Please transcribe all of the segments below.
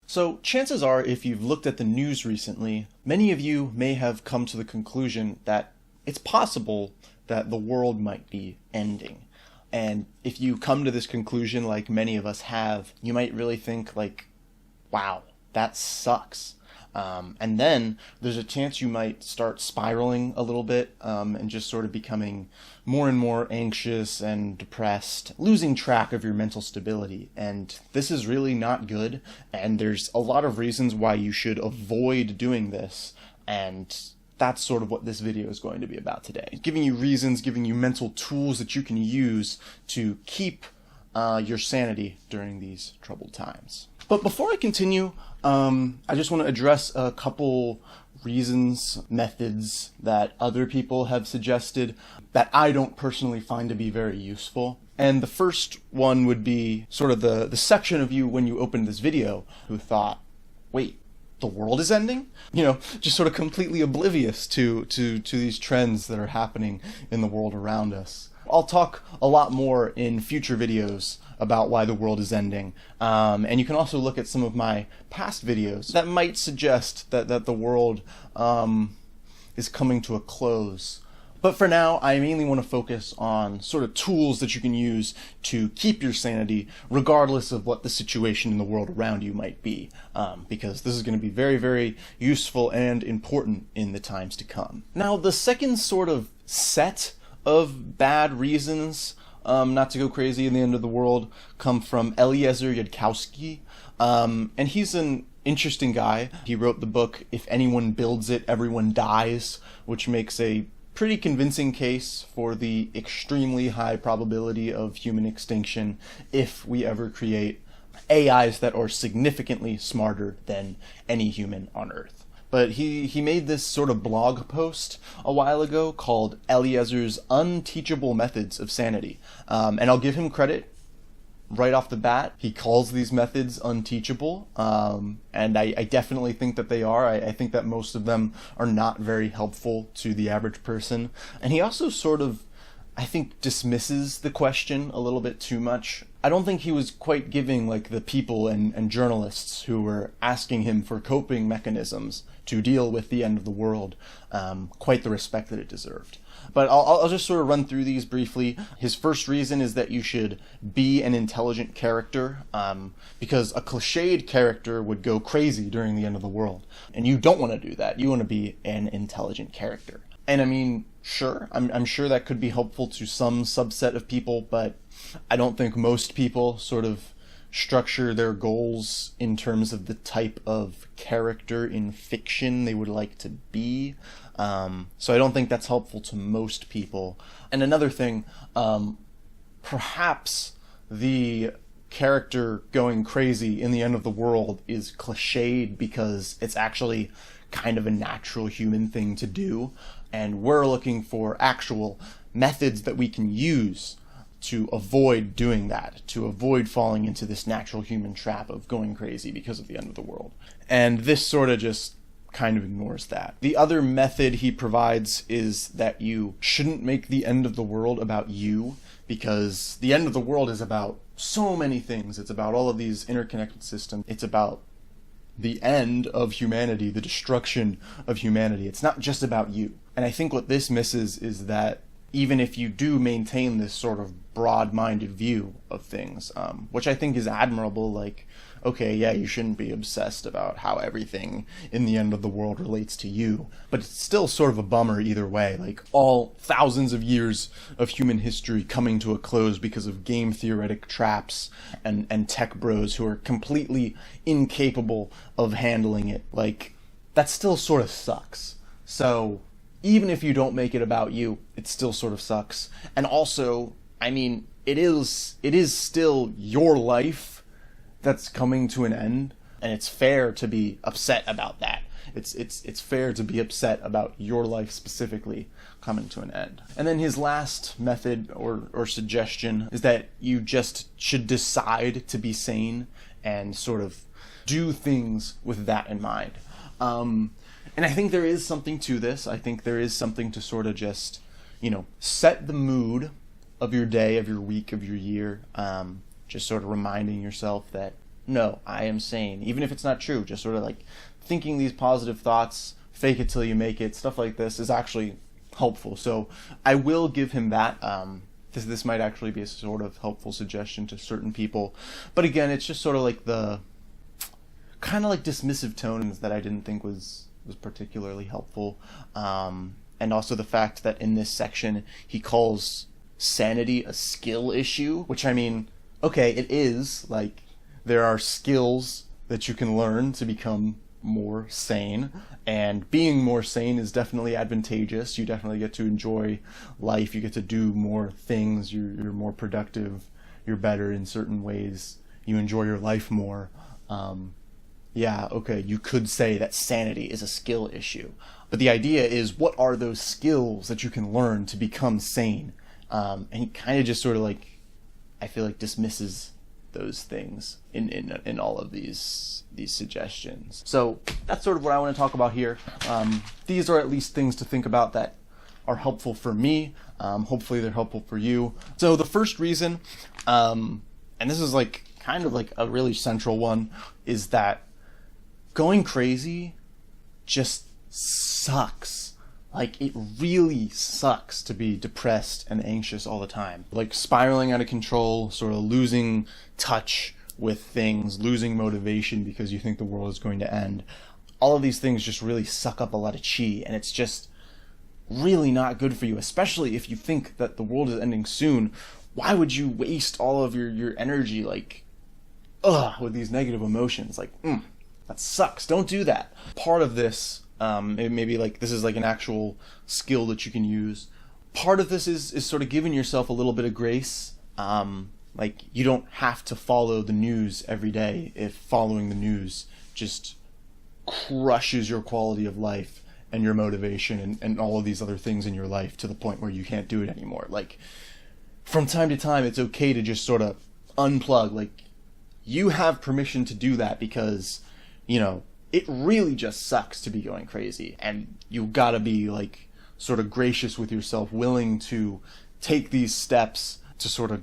So chances are, if you've looked at the news recently, many of you may have come to the conclusion that it's possible that the world might be ending. And if you come to this conclusion like many of us have, you might really think like, wow, that sucks. And then there's a chance you might start spiraling a little bit and just sort of becoming more and more anxious and depressed, losing track of your mental stability. And this is really not good. And there's a lot of reasons why you should avoid doing this. And that's sort of what this video is going to be about today. Giving you reasons, giving you mental tools that you can use to keep your sanity during these troubled times. But before I continue, I just want to address a couple reasons, methods that other people have suggested that I don't personally find to be very useful. And the first one would be sort of the section of you when you opened this video who thought, wait, the world is ending? You know, just sort of completely oblivious to these trends that are happening in the world around us. I'll talk a lot more in future videos about why the world is ending. And you can also look at some of my past videos that might suggest that the world is coming to a close. But for now, I mainly want to focus on sort of tools that you can use to keep your sanity regardless of what the situation in the world around you might be. Because this is going to be very, very useful and important in the times to come. Now, the second sort of set of bad reasons not to go crazy in the end of the world come from Eliezer. And he's an interesting guy. He wrote the book, If Anyone Builds It, Everyone Dies, which makes a pretty convincing case for the extremely high probability of human extinction if we ever create AIs that are significantly smarter than any human on Earth. But he made this sort of blog post a while ago called Eliezer's Unteachable Methods of Sanity. And I'll give him credit right off the bat. He calls these methods unteachable, and I definitely think that they are. I think that most of them are not very helpful to the average person. And he also sort of, I think, dismisses the question a little bit too much. I don't think he was quite giving like the people and journalists who were asking him for coping mechanisms to deal with the end of the world quite the respect that it deserved. But I'll just sort of run through these briefly. His first reason is that you should be an intelligent character, because a cliched character would go crazy during the end of the world. And you don't want to do that. You want to be an intelligent character. And I mean, sure, I'm sure that could be helpful to some subset of people, but I don't think most people sort of structure their goals in terms of the type of character in fiction they would like to be. So I don't think that's helpful to most people. And another thing, perhaps the character going crazy in the end of the world is cliched because it's actually kind of a natural human thing to do. And we're looking for actual methods that we can use to avoid doing that, to avoid falling into this natural human trap of going crazy because of the end of the world. And this sort of just kind of ignores that. The other method he provides is that you shouldn't make the end of the world about you, because the end of the world is about so many things. It's about all of these interconnected systems. It's about the end of humanity, the destruction of humanity. It's not just about you. And I think what this misses is that even if you do maintain this sort of broad-minded view of things, which I think is admirable, like, okay, yeah, you shouldn't be obsessed about how everything in the end of the world relates to you, but it's still sort of a bummer either way, like all thousands of years of human history coming to a close because of game theoretic traps and tech bros who are completely incapable of handling it. Like, that still sort of sucks. So even if you don't make it about you, it still sort of sucks. And also, I mean, it is still your life that's coming to an end, and it's fair to be upset about that. It's fair to be upset about your life specifically coming to an end. And then his last method or suggestion is that you just should decide to be sane and sort of do things with that in mind. And I think there is something to this. I think there is something to sort of just, set the mood of your day, of your week, of your year. Just sort of reminding yourself that, no, I am sane, even if it's not true. Just sort of like thinking these positive thoughts, fake it till you make it, stuff like this is actually helpful. So I will give him that. This might actually be a sort of helpful suggestion to certain people. But again, it's just sort of like the kind of like dismissive tones that I didn't think was particularly helpful. And also the fact that in this section he calls sanity a skill issue, which, I mean, okay, it is. Like, there are skills that you can learn to become more sane, and being more sane is definitely advantageous. You definitely get to enjoy life, you get to do more things, you're more productive, you're better in certain ways, you enjoy your life more. Yeah, okay, you could say that sanity is a skill issue. But the idea is, what are those skills that you can learn to become sane? And he kind of just sort of like, I feel like, dismisses those things in all of these suggestions. So that's sort of what I want to talk about here. These are at least things to think about that are helpful for me. Hopefully they're helpful for you. So the first reason, and this is like kind of like a really central one, is that going crazy just sucks. Like, it really sucks to be depressed and anxious all the time. Like, spiraling out of control, sort of losing touch with things, losing motivation because you think the world is going to end. All of these things just really suck up a lot of chi, and it's just really not good for you, especially if you think that the world is ending soon. Why would you waste all of your energy, like, with these negative emotions? Like, that sucks. Don't do that. Part of this, maybe like this is like an actual skill that you can use. Part of this is sort of giving yourself a little bit of grace. Like, you don't have to follow the news every day if following the news just crushes your quality of life and your motivation and all of these other things in your life to the point where you can't do it anymore. Like, from time to time, it's okay to just sort of unplug. Like, you have permission to do that because, you know, it really just sucks to be going crazy, and you gotta be like sort of gracious with yourself, willing to take these steps to sort of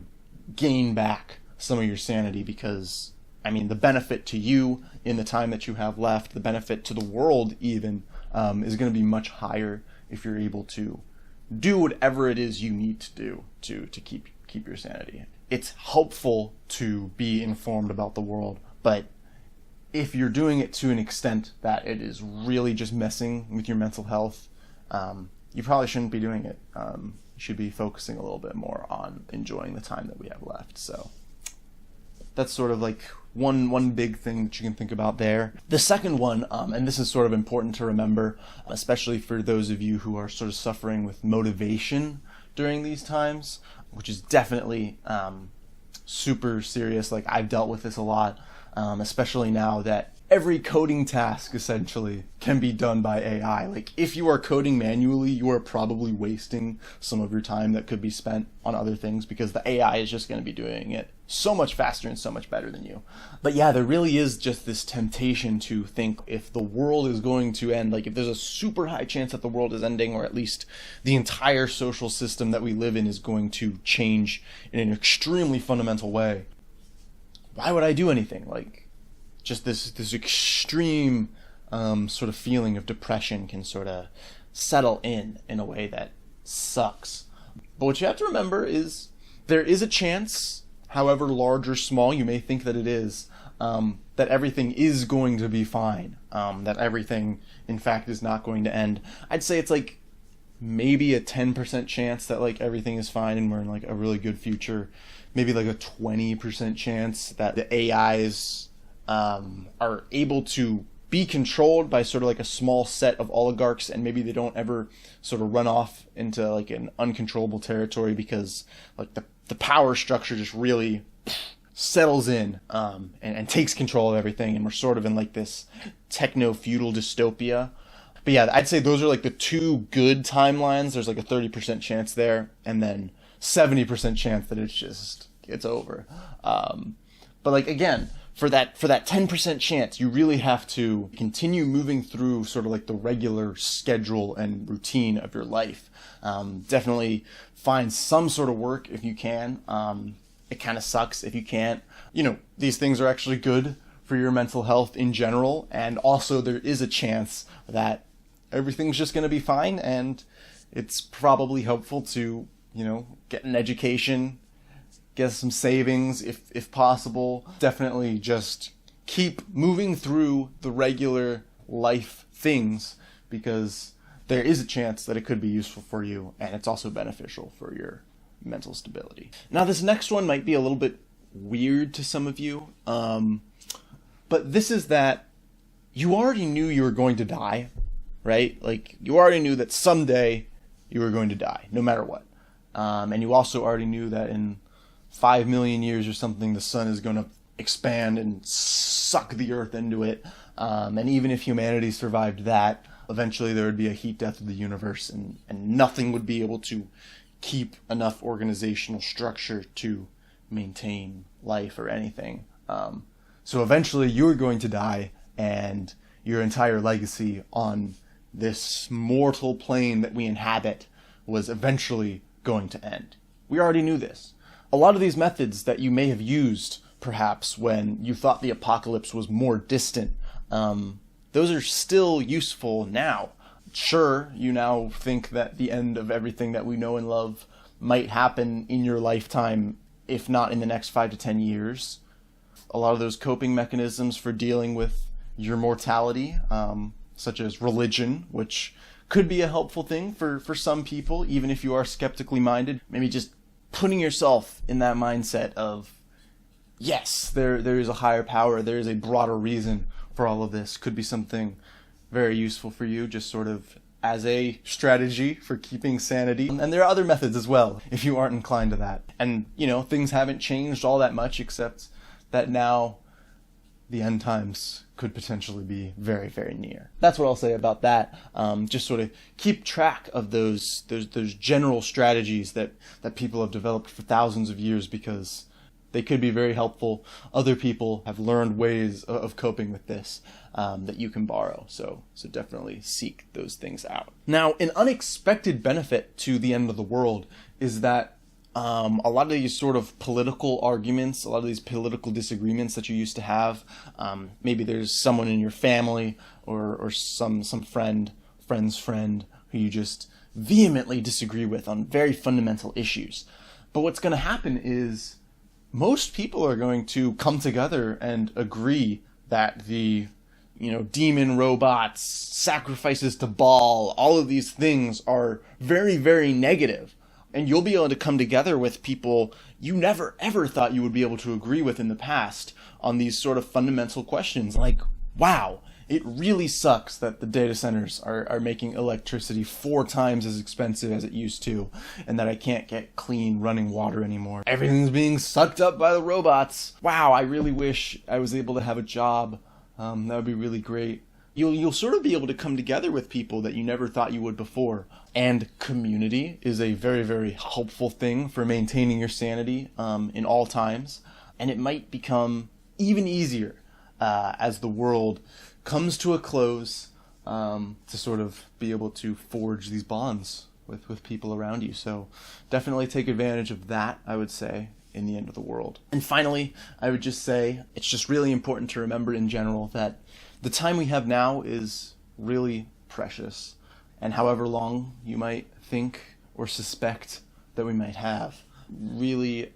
gain back some of your sanity, because, I mean, the benefit to you in the time that you have left, the benefit to the world even, is going to be much higher if you're able to do whatever it is you need to do to keep your sanity. It's helpful to be informed about the world, but if you're doing it to an extent that it is really just messing with your mental health, you probably shouldn't be doing it. You should be focusing a little bit more on enjoying the time that we have left. So that's sort of like one big thing that you can think about there. The second one, and this is sort of important to remember, especially for those of you who are sort of suffering with motivation during these times, which is definitely super serious. Like, I've dealt with this a lot. Especially now that every coding task essentially can be done by AI. Like, if you are coding manually, you are probably wasting some of your time that could be spent on other things, because the AI is just going to be doing it so much faster and so much better than you. But yeah, there really is just this temptation to think, if the world is going to end, like if there's a super high chance that the world is ending, or at least the entire social system that we live in is going to change in an extremely fundamental way, why would I do anything? Like, just this extreme sort of feeling of depression can sort of settle in a way that sucks. But what you have to remember is there is a chance, however large or small you may think that it is, that everything is going to be fine, that everything, in fact, is not going to end. I'd say it's like maybe a 10% chance that like everything is fine and we're in like a really good future. Maybe like a 20% chance that the AIs are able to be controlled by sort of like a small set of oligarchs, and maybe they don't ever sort of run off into like an uncontrollable territory because like the power structure just really settles in and takes control of everything, and we're sort of in like this techno-feudal dystopia. But yeah, I'd say those are like the two good timelines. There's like a 30% chance there, and then 70% chance that it's over. But like, again, for that 10% chance, you really have to continue moving through sort of like the regular schedule and routine of your life. Definitely find some sort of work if you can. It kind of sucks if you can't. You know, these things are actually good for your mental health in general, and also there is a chance that everything's just going to be fine, and it's probably helpful to, get an education, get some savings if possible. Definitely just keep moving through the regular life things, because there is a chance that it could be useful for you, and it's also beneficial for your mental stability. Now, this next one might be a little bit weird to some of you, but this is that you already knew you were going to die, right? Like, you already knew that someday you were going to die, no matter what. And you also already knew that in 5 million years or something, the sun is going to expand and suck the earth into it. And even if humanity survived that, eventually there would be a heat death of the universe, and nothing would be able to keep enough organizational structure to maintain life or anything. So eventually you're going to die, and your entire legacy on this mortal plane that we inhabit was eventually going to end. We already knew this. A lot of these methods that you may have used, perhaps, when you thought the apocalypse was more distant, those are still useful now. Sure, you now think that the end of everything that we know and love might happen in your lifetime, if not in the next 5 to 10 years. A lot of those coping mechanisms for dealing with your mortality, such as religion, which could be a helpful thing for some people, even if you are skeptically minded. Maybe just putting yourself in that mindset of, yes, there is a higher power, there is a broader reason for all of this, could be something very useful for you, just sort of as a strategy for keeping sanity. And there are other methods as well, if you aren't inclined to that. And, things haven't changed all that much, except that now the end times could potentially be very, very near. That's what I'll say about that. Just sort of keep track of those general strategies that people have developed for thousands of years, because they could be very helpful. Other people have learned ways of coping with this that you can borrow. So definitely seek those things out. Now, an unexpected benefit to the end of the world is that a lot of these sort of political arguments, a lot of these political disagreements that you used to have, maybe there's someone in your family or some friend's friend who you just vehemently disagree with on very fundamental issues. But what's going to happen is most people are going to come together and agree that the demon robots, sacrifices to Baal, all of these things are very, very negative. And you'll be able to come together with people you never ever thought you would be able to agree with in the past on these sort of fundamental questions. Like, wow, it really sucks that the data centers are making electricity 4 times as expensive as it used to, and that I can't get clean running water anymore. Everything's being sucked up by the robots. Wow, I really wish I was able to have a job. That would be really great. You'll sort of be able to come together with people that you never thought you would before. And community is a very, very helpful thing for maintaining your sanity in all times. And it might become even easier as the world comes to a close to sort of be able to forge these bonds with people around you. So definitely take advantage of that, I would say, in the end of the world. And finally, I would just say it's just really important to remember in general that the time we have now is really precious, and however long you might think or suspect that we might have, really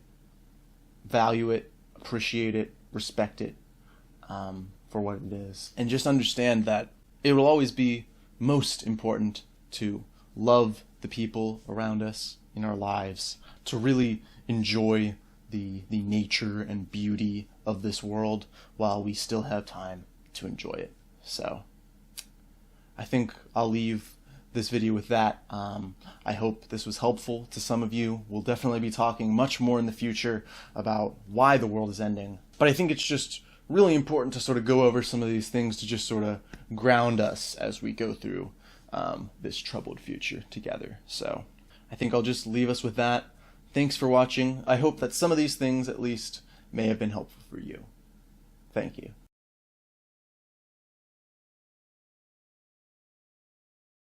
value it, appreciate it, respect it for what it is. And just understand that it will always be most important to love the people around us in our lives, to really enjoy the nature and beauty of this world while we still have time to enjoy it. So I think I'll leave this video with that. I hope this was helpful to some of you. We'll definitely be talking much more in the future about why the world is ending. But I think it's just really important to sort of go over some of these things to just sort of ground us as we go through this troubled future together. So I think I'll just leave us with that. Thanks for watching. I hope that some of these things at least may have been helpful for you. Thank you.